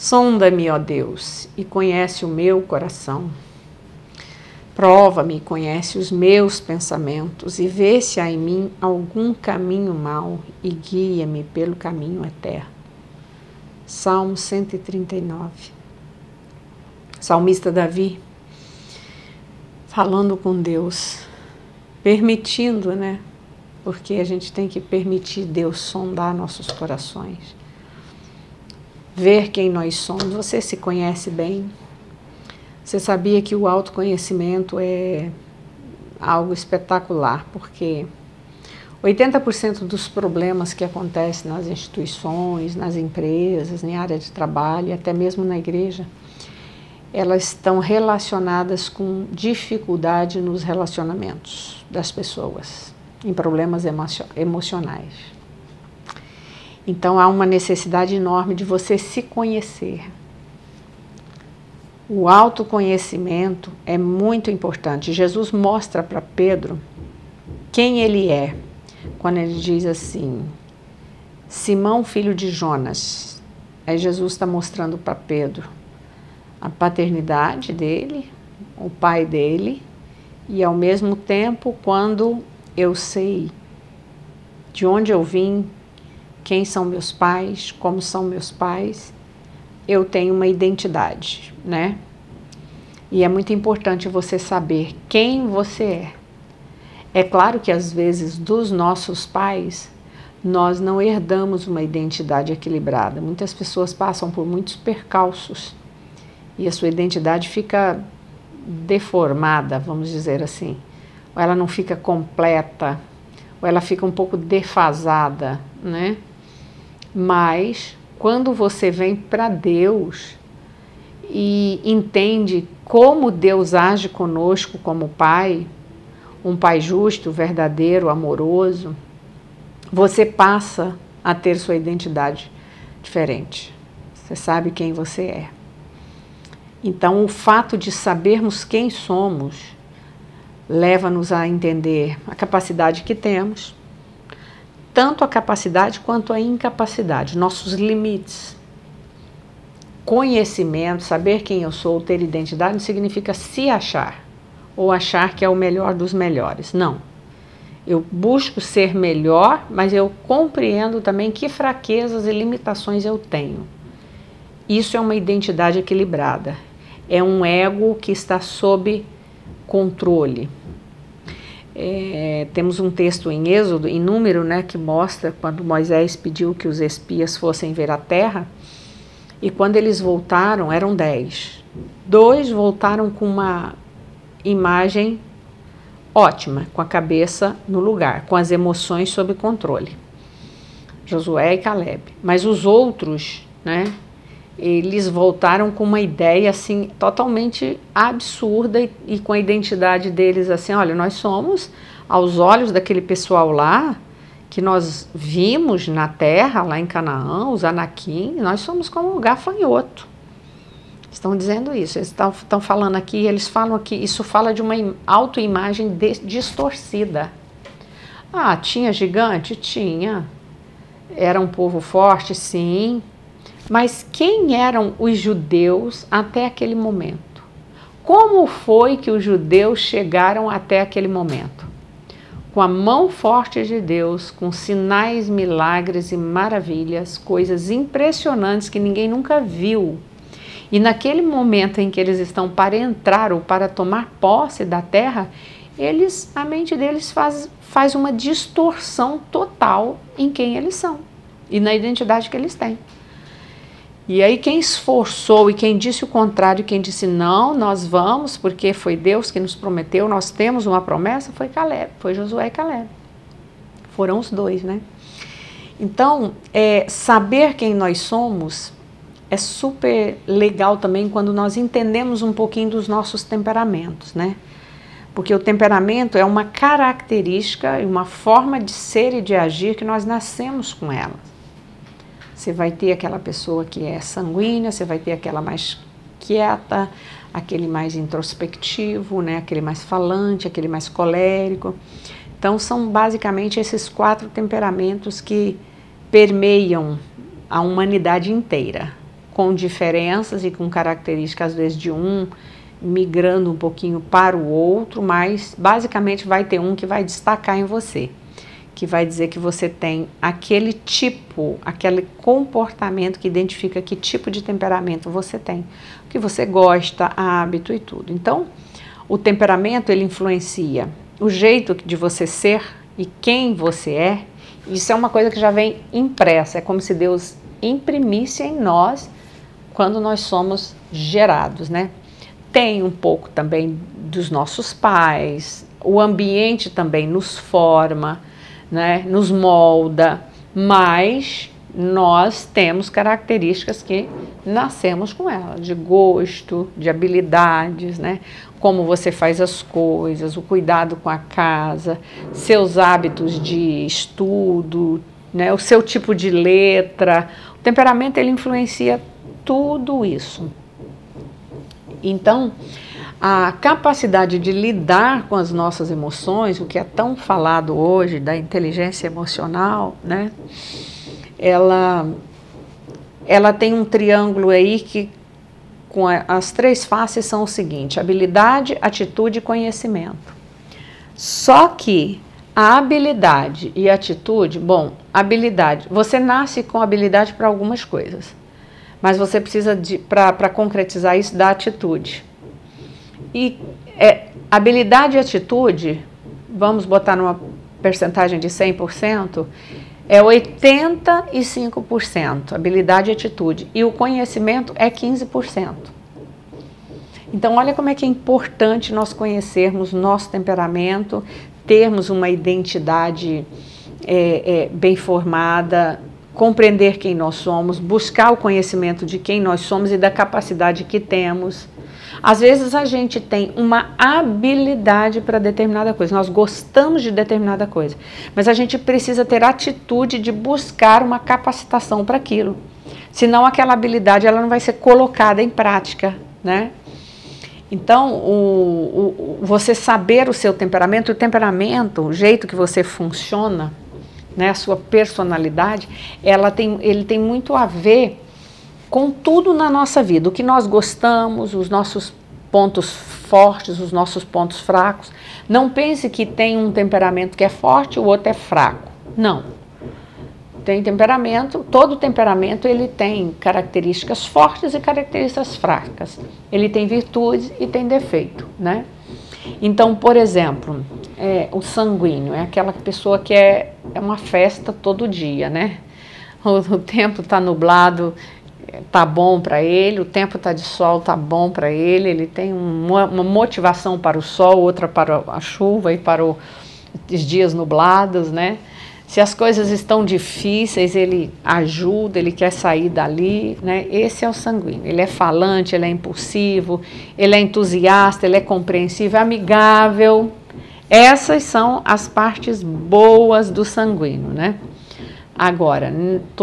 Sonda-me, ó Deus, e conhece o meu coração. Prova-me e conhece os meus pensamentos, e vê se há em mim algum caminho mau, e guia-me pelo caminho eterno. Salmo 139. Salmista Davi, falando com Deus, permitindo, né? Porque a gente tem que permitir Deus sondar nossos corações. Ver quem nós somos. Você se conhece bem? Você sabia que o autoconhecimento é algo espetacular, porque 80% dos problemas que acontecem nas instituições, nas empresas, em área de trabalho, até mesmo na igreja, elas estão relacionadas com dificuldade nos relacionamentos das pessoas, em problemas emocionais. Então há uma necessidade enorme de você se conhecer. O autoconhecimento é muito importante. Jesus mostra para Pedro quem ele é, quando ele diz assim, Simão, filho de Jonas. Aí Jesus está mostrando para Pedro a paternidade dele, o pai dele, e ao mesmo tempo, quando eu sei de onde eu vim, quem são meus pais, como são meus pais, eu tenho uma identidade, né? E é muito importante você saber quem você é. É claro que às vezes dos nossos pais, nós não herdamos uma identidade equilibrada. Muitas pessoas passam por muitos percalços e a sua identidade fica deformada, vamos dizer assim. Ou ela não fica completa, ou ela fica um pouco defasada, né? Mas quando você vem para Deus e entende como Deus age conosco como pai, um pai justo, verdadeiro, amoroso, você passa a ter sua identidade diferente. Você sabe quem você é. Então, o fato de sabermos quem somos leva-nos a entender a capacidade que temos, tanto a capacidade quanto a incapacidade, nossos limites. Conhecimento, saber quem eu sou, ter identidade, não significa se achar, ou achar que é o melhor dos melhores. Não. Eu busco ser melhor, mas eu compreendo também que fraquezas e limitações eu tenho. Isso é uma identidade equilibrada. É um ego que está sob controle. Temos um texto em Êxodo, em Número, né, que mostra quando Moisés pediu que os espias fossem ver a terra, e quando eles voltaram, eram 10. 2 voltaram com uma imagem ótima, com a cabeça no lugar, com as emoções sob controle. Josué e Caleb. Mas os outros, né, eles voltaram com uma ideia assim totalmente absurda e com a identidade deles assim, olha, nós somos, aos olhos daquele pessoal lá, que nós vimos na terra, lá em Canaã, os Anaquim, nós somos como gafanhoto. Estão dizendo isso, eles estão falando aqui, eles falam aqui, isso fala de uma autoimagem distorcida. Ah, tinha gigante? Tinha. Era um povo forte? Sim. Mas quem eram os judeus até aquele momento? Como foi que os judeus chegaram até aquele momento? Com a mão forte de Deus, com sinais, milagres e maravilhas, coisas impressionantes que ninguém nunca viu. E naquele momento em que eles estão para entrar ou para tomar posse da terra, a mente deles faz uma distorção total em quem eles são e na identidade que eles têm. E aí quem esforçou e quem disse o contrário, quem disse não, nós vamos, porque foi Deus que nos prometeu, nós temos uma promessa, foi Caleb, foi Josué e Caleb. Foram os 2, né? Então, saber quem nós somos é super legal também quando nós entendemos um pouquinho dos nossos temperamentos, né? Porque o temperamento é uma característica e uma forma de ser e de agir que nós nascemos com ela. Você vai ter aquela pessoa que é sanguínea, você vai ter aquela mais quieta, aquele mais introspectivo, né? Aquele mais falante, aquele mais colérico. Então, são basicamente esses 4 temperamentos que permeiam a humanidade inteira. com diferenças e com características, às vezes, de um migrando um pouquinho para o outro, mas basicamente vai ter um que vai destacar em você, que vai dizer que você tem aquele tipo, aquele comportamento que identifica que tipo de temperamento você tem, o que você gosta, hábito e tudo. Então, o temperamento, ele influencia o jeito de você ser e quem você é. Isso é uma coisa que já vem impressa, é como se Deus imprimisse em nós quando nós somos gerados, né? Tem um pouco também dos nossos pais, o ambiente também nos forma, né? Nos molda, mas nós temos características que nascemos com elas, de gosto, de habilidades, né? Como você faz as coisas, o cuidado com a casa, seus hábitos de estudo, né? O seu tipo de letra. O temperamento, ele influencia tudo isso. Então, a capacidade de lidar com as nossas emoções, o que é tão falado hoje da inteligência emocional, né? Ela tem um triângulo aí que com as três faces são o seguinte: habilidade, atitude e conhecimento. Só que a habilidade e a atitude, bom, habilidade, você nasce com habilidade para algumas coisas, mas você precisa, para concretizar isso, da atitude. E habilidade e atitude, vamos botar numa percentagem de 100%, é 85% habilidade e atitude, e o conhecimento é 15%. Então, olha como é que é importante nós conhecermos nosso temperamento, termos uma identidade bem formada, compreender quem nós somos, buscar o conhecimento de quem nós somos e da capacidade que temos. Às vezes a gente tem uma habilidade para determinada coisa, nós gostamos de determinada coisa, mas a gente precisa ter atitude de buscar uma capacitação para aquilo. Senão aquela habilidade ela não vai ser colocada em prática, né? Então, você saber o seu temperamento, o jeito que você funciona, né, a sua personalidade, ele tem muito a ver com tudo na nossa vida, o que nós gostamos, os nossos pontos fortes, os nossos pontos fracos. Não pense que tem um temperamento que é forte e o outro é fraco. Não. Tem temperamento, todo temperamento ele tem características fortes e características fracas. Ele tem virtudes e tem defeito, né? Então, por exemplo, o sanguíneo é aquela pessoa que é uma festa todo dia, né? O tempo está nublado, tá bom para ele, o tempo tá de sol, tá bom para ele tem uma motivação para o sol, outra para a chuva e para os dias nublados, né? Se as coisas estão difíceis, ele ajuda, ele quer sair dali, né? Esse é o sanguíneo. Ele é falante, ele é impulsivo, ele é entusiasta, ele é compreensivo, é amigável. Essas são as partes boas do sanguíneo, né? Agora,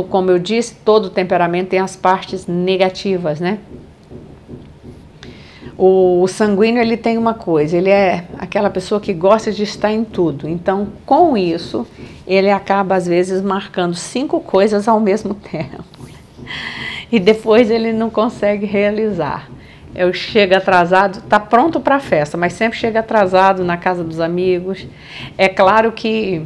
como eu disse, todo temperamento tem as partes negativas, né? O sanguíneo, ele tem uma coisa, ele é aquela pessoa que gosta de estar em tudo. Então, com isso, ele acaba, às vezes, marcando 5 coisas ao mesmo tempo. E depois ele não consegue realizar. Chega atrasado, está pronto para a festa, mas sempre chega atrasado na casa dos amigos. É claro que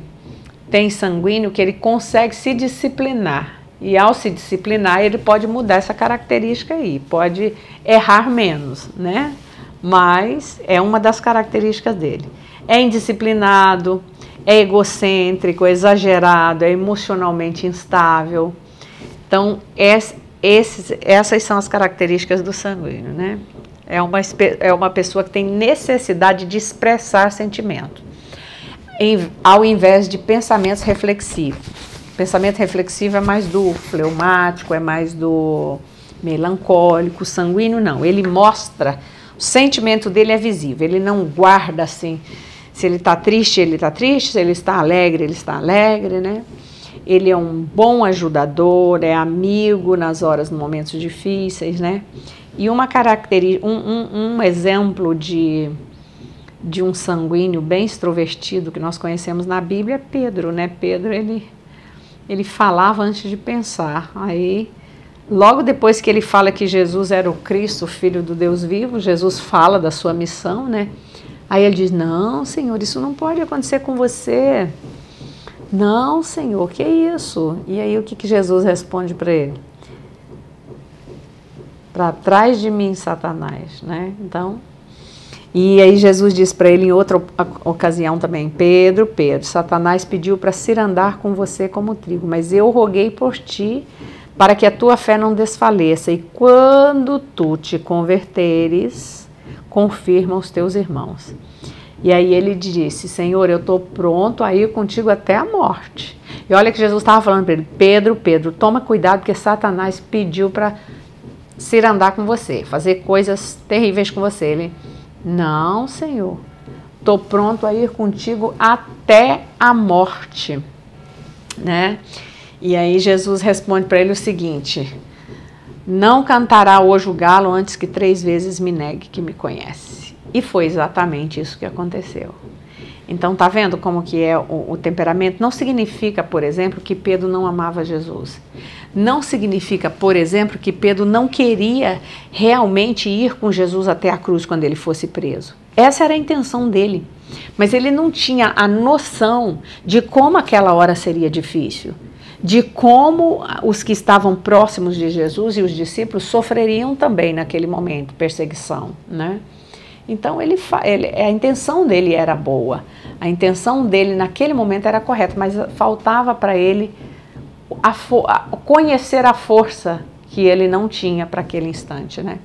tem sanguíneo que ele consegue se disciplinar. E ao se disciplinar, ele pode mudar essa característica aí, pode errar menos, né? Mas é uma das características dele. É indisciplinado, é egocêntrico, é exagerado, é emocionalmente instável. Então, essas são as características do sanguíneo, né? É uma pessoa que tem necessidade de expressar sentimento, ao invés de pensamentos reflexivos. Pensamento reflexivo é mais do fleumático, é mais do melancólico. Sanguíneo não, ele mostra, o sentimento dele é visível, ele não guarda assim, se ele está triste, ele está triste, se ele está alegre, ele está alegre, né? Ele é um bom ajudador, é amigo nos momentos difíceis, né? E uma característica, um exemplo de um sanguíneo bem extrovertido que nós conhecemos na Bíblia é Pedro, né? Pedro, ele falava antes de pensar. Aí logo depois que ele fala que Jesus era o Cristo, o Filho do Deus vivo, Jesus fala da sua missão, né? Aí ele diz, não, Senhor, isso não pode acontecer com você. Não, Senhor, que isso? E aí o que Jesus responde para ele? Para trás de mim, Satanás, né? Então, e aí Jesus diz para ele em outra ocasião também, Pedro, Satanás pediu para cirandar com você como trigo, mas eu roguei por ti para que a tua fé não desfaleça, e quando tu te converteres, confirma os teus irmãos. E aí ele disse, Senhor, eu estou pronto a ir contigo até a morte. E olha que Jesus estava falando para ele, Pedro, toma cuidado, porque Satanás pediu para cirandar com você, fazer coisas terríveis com você. Ele, não, Senhor, estou pronto a ir contigo até a morte, né? E aí Jesus responde para ele o seguinte, não cantará hoje o galo antes que 3 vezes me negue que me conhece. E foi exatamente isso que aconteceu. Então, tá vendo como que é o temperamento? Não significa, por exemplo, que Pedro não amava Jesus. Não significa, por exemplo, que Pedro não queria realmente ir com Jesus até a cruz quando ele fosse preso. Essa era a intenção dele. Mas ele não tinha a noção de como aquela hora seria difícil, de como os que estavam próximos de Jesus e os discípulos sofreriam também naquele momento, perseguição, né? Então, a intenção dele era boa, a intenção dele naquele momento era correta, mas faltava para ele conhecer a força que ele não tinha para aquele instante, né?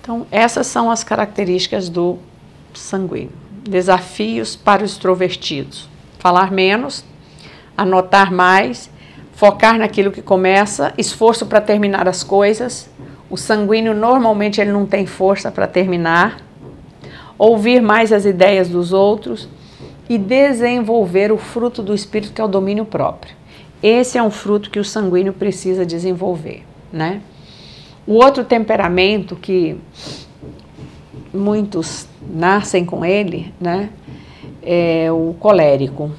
Então, essas são as características do sanguíneo. Desafios para os extrovertidos. Falar menos, anotar mais, focar naquilo que começa, esforço para terminar as coisas. O sanguíneo, normalmente, ele não tem força para terminar. Ouvir mais as ideias dos outros e desenvolver o fruto do Espírito, que é o domínio próprio. Esse é um fruto que o sanguíneo precisa desenvolver, né? O outro temperamento que muitos nascem com ele, né, é o colérico.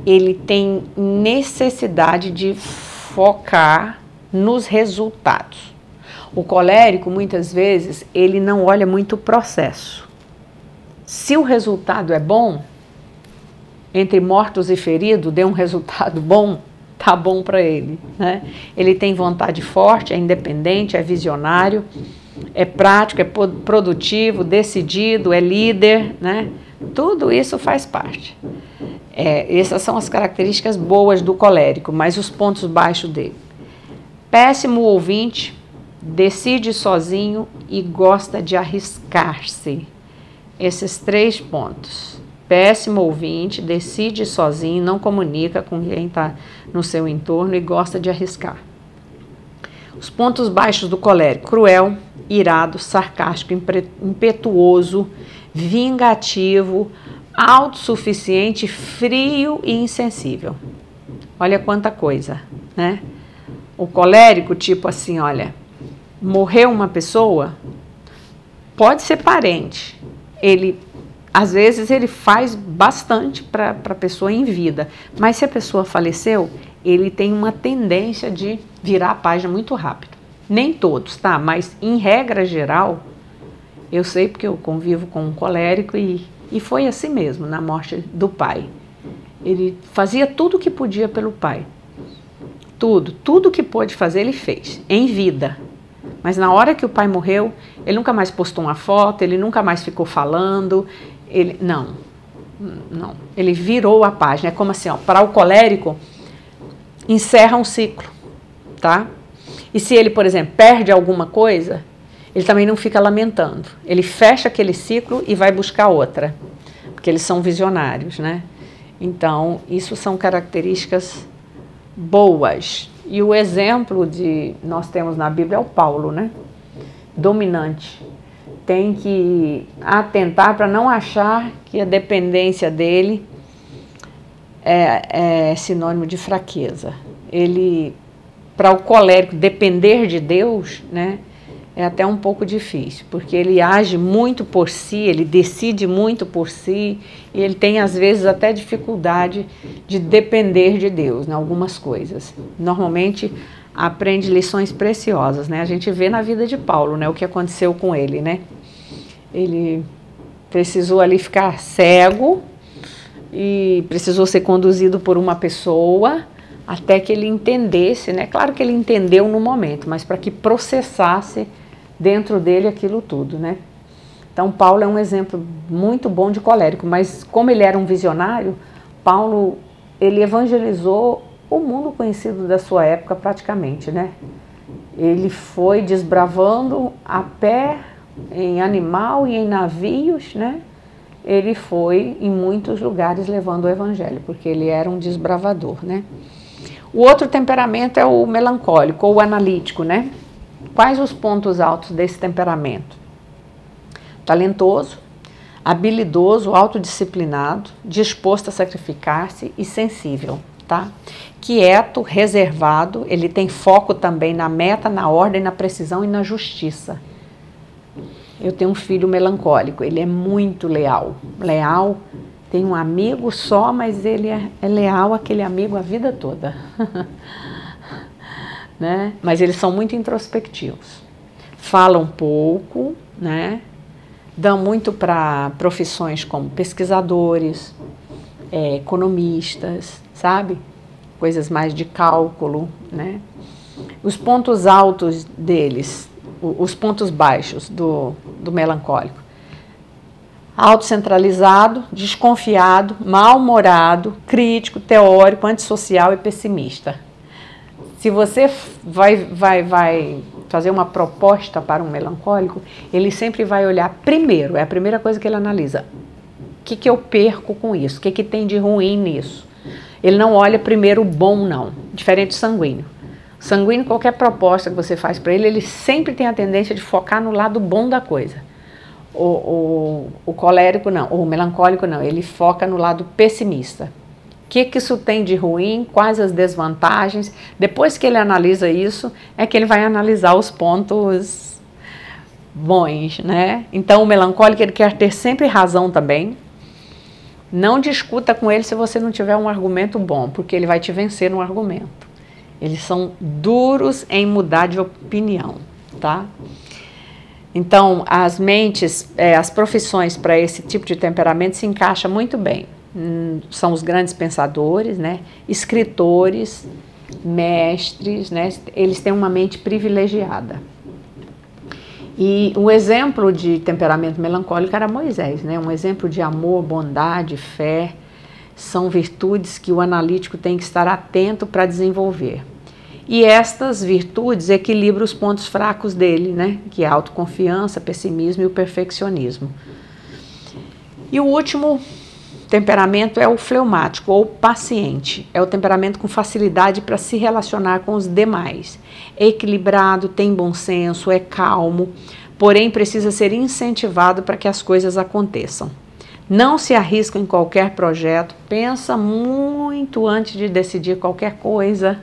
Ele tem necessidade de focar nos resultados. O colérico, muitas vezes, ele não olha muito o processo. Se o resultado é bom, entre mortos e feridos, dê um resultado bom, tá bom para ele, né? Ele tem vontade forte, é independente, é visionário, é prático, é produtivo, decidido, é líder, né? Tudo isso faz parte. Essas são as características boas do colérico, mas os pontos baixos dele. Péssimo ouvinte, decide sozinho e gosta de arriscar-se. Esses 3 pontos. Péssimo ouvinte, decide sozinho, não comunica com quem está no seu entorno e gosta de arriscar. Os pontos baixos do colérico: cruel, irado, sarcástico, impetuoso, vingativo, autossuficiente, frio e insensível. Olha quanta coisa, né? O colérico, tipo assim, olha, morreu uma pessoa, pode ser parente, às vezes ele faz bastante para a pessoa em vida, mas se a pessoa faleceu, ele tem uma tendência de virar a página muito rápido. Nem todos, tá? Mas em regra geral, eu sei porque eu convivo com um colérico e foi assim mesmo na morte do pai. Ele fazia tudo o que podia pelo pai. Tudo que pôde fazer ele fez, em vida. Mas na hora que o pai morreu, ele nunca mais postou uma foto, ele nunca mais ficou falando, não, ele virou a página. É como assim, ó, para o colérico, encerra um ciclo, tá? E se ele, por exemplo, perde alguma coisa, ele também não fica lamentando. Ele fecha aquele ciclo e vai buscar outra, porque eles são visionários, né? Então, isso são características boas. E o exemplo nós temos na Bíblia é o Paulo, né? Dominante. Tem que atentar para não achar que a dependência dele é sinônimo de fraqueza. Para o colérico, depender de Deus, né, é até um pouco difícil, porque ele age muito por si, ele decide muito por si, e ele tem, às vezes, até dificuldade de depender de Deus em algumas coisas. Normalmente, aprende lições preciosas, né? A gente vê na vida de Paulo, né, o que aconteceu com ele, né? Ele precisou ali ficar cego e precisou ser conduzido por uma pessoa até que ele entendesse, né? Claro que ele entendeu no momento, mas para que processasse dentro dele aquilo tudo, né? Então Paulo é um exemplo muito bom de colérico, mas como ele era um visionário, Paulo, ele evangelizou o mundo conhecido da sua época praticamente, né? Ele foi desbravando a pé, em animal e em navios, né? Ele foi em muitos lugares levando o evangelho, porque ele era um desbravador, né? O outro temperamento é o melancólico ou o analítico, né? Quais os pontos altos desse temperamento? Talentoso, habilidoso, autodisciplinado, disposto a sacrificar-se e sensível, tá? Quieto, reservado, ele tem foco também na meta, na ordem, na precisão e na justiça. Eu tenho um filho melancólico, ele é muito leal. Leal, tem um amigo só, mas ele é leal àquele amigo a vida toda. Né? Mas eles são muito introspectivos. Falam pouco, né? Dão muito para profissões como pesquisadores, economistas, sabe? Coisas mais de cálculo, né? Os pontos altos deles, os pontos baixos do melancólico: autocentralizado, desconfiado, mal-humorado, crítico, teórico, antissocial e pessimista. Se você vai fazer uma proposta para um melancólico, ele sempre vai olhar primeiro, é a primeira coisa que ele analisa. O que eu perco com isso? O que tem de ruim nisso? Ele não olha primeiro o bom, não. Diferente do sanguíneo. Sanguíneo, qualquer proposta que você faz para ele, ele sempre tem a tendência de focar no lado bom da coisa. O colérico não, o melancólico não, ele foca no lado pessimista. O que isso tem de ruim, quais as desvantagens. Depois que ele analisa isso, é que ele vai analisar os pontos bons, né? Então o melancólico, ele quer ter sempre razão também. Não discuta com ele se você não tiver um argumento bom, porque ele vai te vencer no argumento. Eles são duros em mudar de opinião, tá? Então, as mentes, as profissões para esse tipo de temperamento se encaixam muito bem. São os grandes pensadores, né? Escritores, mestres, né? Eles têm uma mente privilegiada. E um exemplo de temperamento melancólico era Moisés, né? Um exemplo de amor, bondade, fé. São virtudes que o analítico tem que estar atento para desenvolver. E estas virtudes equilibram os pontos fracos dele, né? Que é a autoconfiança, pessimismo e o perfeccionismo. E o último temperamento é o fleumático ou paciente. É o temperamento com facilidade para se relacionar com os demais. É equilibrado, tem bom senso, é calmo, porém precisa ser incentivado para que as coisas aconteçam. Não se arrisca em qualquer projeto, pensa muito antes de decidir qualquer coisa.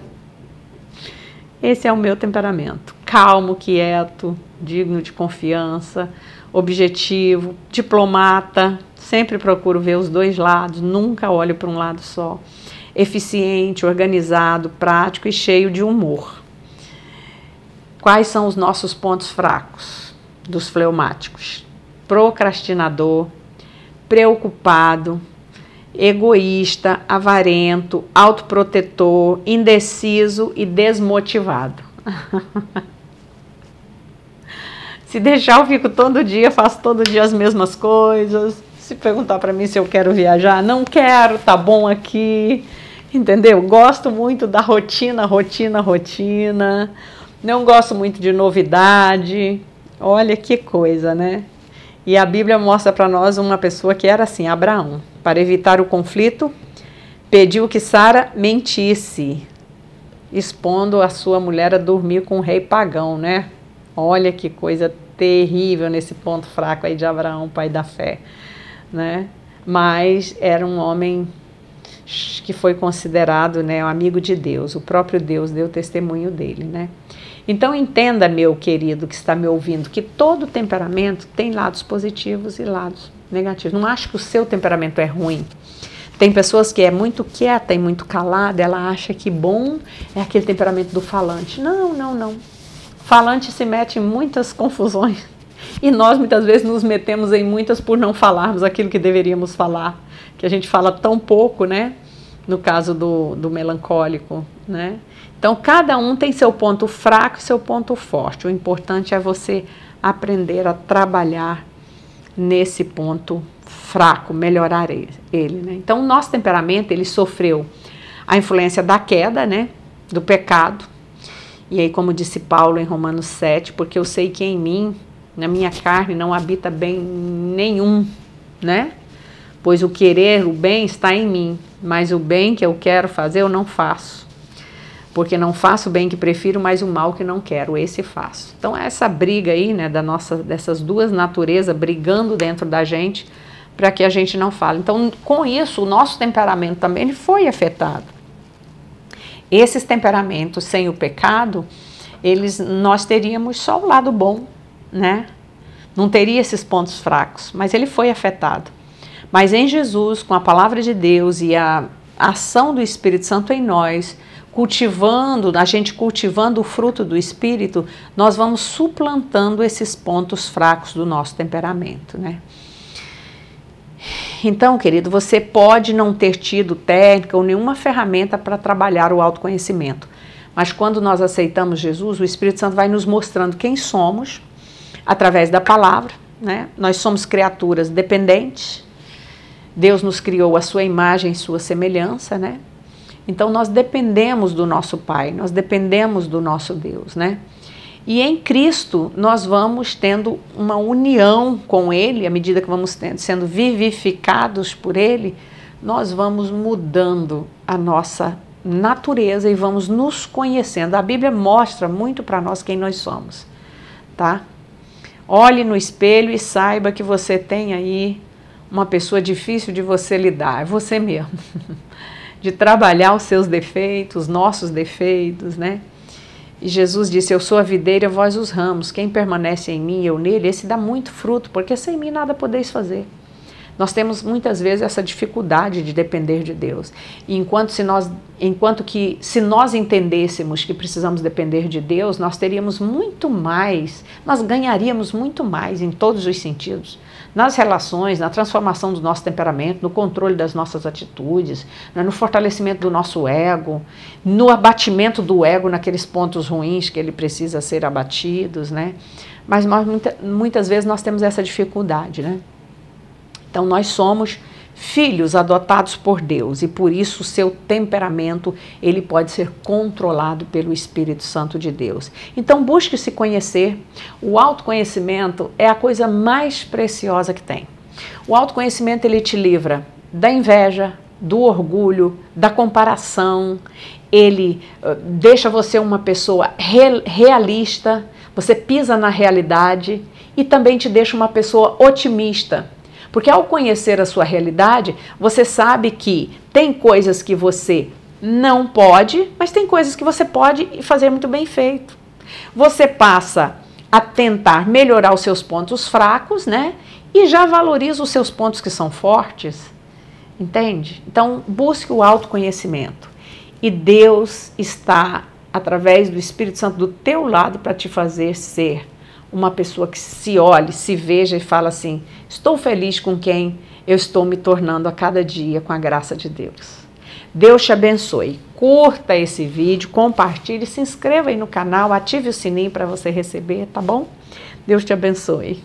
Esse é o meu temperamento. Calmo, quieto, digno de confiança, objetivo, diplomata, sempre procuro ver os dois lados, nunca olho para um lado só. Eficiente, organizado, prático e cheio de humor. Quais são os nossos pontos fracos dos fleumáticos? Procrastinador, preocupado, egoísta, avarento, autoprotetor, indeciso e desmotivado. Se deixar, eu fico todo dia, faço todo dia as mesmas coisas. Se perguntar para mim se eu quero viajar, não quero, tá bom aqui, entendeu? Gosto muito da rotina. Não gosto muito de novidade. Olha que coisa, né? E a Bíblia mostra para nós uma pessoa que era assim, Abraão. Para evitar o conflito, pediu que Sara mentisse, expondo a sua mulher a dormir com um rei pagão, né? Olha que coisa terrível nesse ponto fraco aí de Abraão, pai da fé, né? Mas era um homem que foi considerado, né, um amigo de Deus. O próprio Deus deu testemunho dele, né? Então entenda, meu querido que está me ouvindo, que todo temperamento tem lados positivos e lados negativos. Não acho que o seu temperamento é ruim. Tem pessoas que é muito quieta e muito calada, ela acha que bom é aquele temperamento do falante. Não, não, não. Falante se mete em muitas confusões e nós muitas vezes nos metemos em muitas por não falarmos aquilo que deveríamos falar, que a gente fala tão pouco, né? No caso do melancólico, né? Então, cada um tem seu ponto fraco e seu ponto forte. O importante é você aprender a trabalhar nesse ponto fraco, melhorar ele, né? Então, o nosso temperamento, ele sofreu a influência da queda, né? Do pecado. E aí, como disse Paulo em Romanos 7, porque eu sei que em mim, na minha carne, não habita bem nenhum, né? Pois o querer, o bem está em mim, mas o bem que eu quero fazer eu não faço. Porque não faço o bem que prefiro, mas o mal que não quero, esse faço. Então essa briga aí, né, dessas duas naturezas brigando dentro da gente, para que a gente não fale. Então com isso o nosso temperamento também ele foi afetado. Esses temperamentos sem o pecado, nós teríamos só o lado bom, né? Não teria esses pontos fracos, mas ele foi afetado. Mas em Jesus, com a palavra de Deus e a ação do Espírito Santo em nós, a gente cultivando o fruto do Espírito, nós vamos suplantando esses pontos fracos do nosso temperamento, né? Então, querido, você pode não ter tido técnica ou nenhuma ferramenta para trabalhar o autoconhecimento, mas quando nós aceitamos Jesus, o Espírito Santo vai nos mostrando quem somos através da palavra, né? Nós somos criaturas dependentes, Deus nos criou a sua imagem e sua semelhança, né? Então nós dependemos do nosso Pai, nós dependemos do nosso Deus, né? E em Cristo nós vamos tendo uma união com Ele, à medida que vamos sendo vivificados por Ele, nós vamos mudando a nossa natureza e vamos nos conhecendo. A Bíblia mostra muito para nós quem nós somos, tá? Olhe no espelho e saiba que você tem aí uma pessoa difícil de você lidar, é você mesmo. De trabalhar os seus defeitos, nossos defeitos, né? E Jesus disse, eu sou a videira, vós os ramos, quem permanece em mim e eu nele, esse dá muito fruto, porque sem mim nada podeis fazer. Nós temos muitas vezes essa dificuldade de depender de Deus. E se nós entendêssemos que precisamos depender de Deus, nós teríamos muito mais, nós ganharíamos muito mais em todos os sentidos. Nas relações, na transformação do nosso temperamento, no controle das nossas atitudes, no fortalecimento do nosso ego, no abatimento do ego naqueles pontos ruins que ele precisa ser abatidos, né? Mas muitas vezes nós temos essa dificuldade, né? Então nós somos filhos adotados por Deus e por isso o seu temperamento ele pode ser controlado pelo Espírito Santo de Deus. Então busque se conhecer. O autoconhecimento é a coisa mais preciosa que tem. O autoconhecimento ele te livra da inveja, do orgulho, da comparação. Ele deixa você uma pessoa realista, você pisa na realidade e também te deixa uma pessoa otimista. Porque ao conhecer a sua realidade, você sabe que tem coisas que você não pode, mas tem coisas que você pode fazer muito bem feito. Você passa a tentar melhorar os seus pontos fracos, né? E já valoriza os seus pontos que são fortes. Entende? Então, busque o autoconhecimento. E Deus está, através do Espírito Santo, do teu lado para te fazer ser uma pessoa que se olhe, se veja e fala assim, estou feliz com quem eu estou me tornando a cada dia com a graça de Deus. Deus te abençoe. Curta esse vídeo, compartilhe, se inscreva aí no canal, ative o sininho para você receber, tá bom? Deus te abençoe.